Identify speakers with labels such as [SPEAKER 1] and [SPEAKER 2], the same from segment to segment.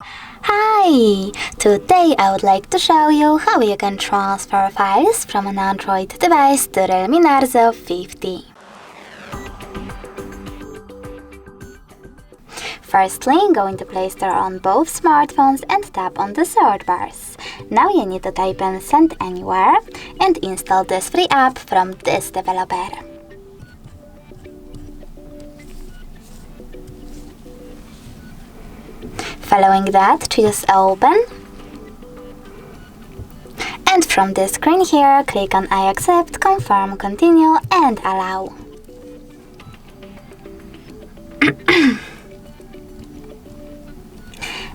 [SPEAKER 1] Hi! Today I would like to show you how you can transfer files from an Android device to REALME Narzo 50. Firstly, go into Play Store on both smartphones and tap on the search bars. Now you need to type in Send Enywhere and install this free app from this developer. Following that, choose Open. And from this screen here, click on I accept, confirm, continue and allow.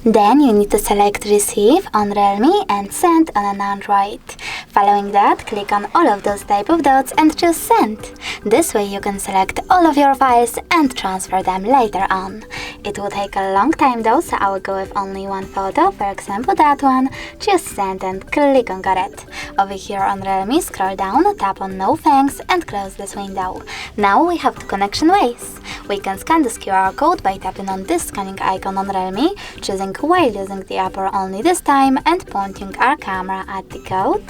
[SPEAKER 1] Then you need to select Receive on Realme and Send on an Android. Following that, click on all of those type of dots and choose Send. This way you can select all of your files and transfer them later on. It will take a long time though, so I will go with only one photo, for example that one. Choose Send and click on Got it. Over here on Realme, scroll down, tap on No Thanks and close this window. Now we have two connection ways. We can scan this QR code by tapping on this scanning icon on Realme, choosing while using the app or only this time and pointing our camera at the code.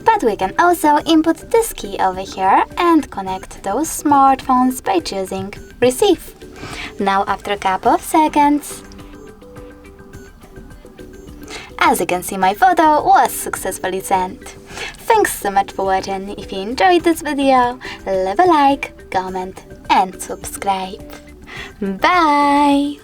[SPEAKER 1] But we can also input this key over here and connect those smartphones by choosing Receive. Now after a couple of seconds, as you can see, my photo was successfully sent. Thanks so much for watching. If you enjoyed this video, leave a like, comment and subscribe. Bye!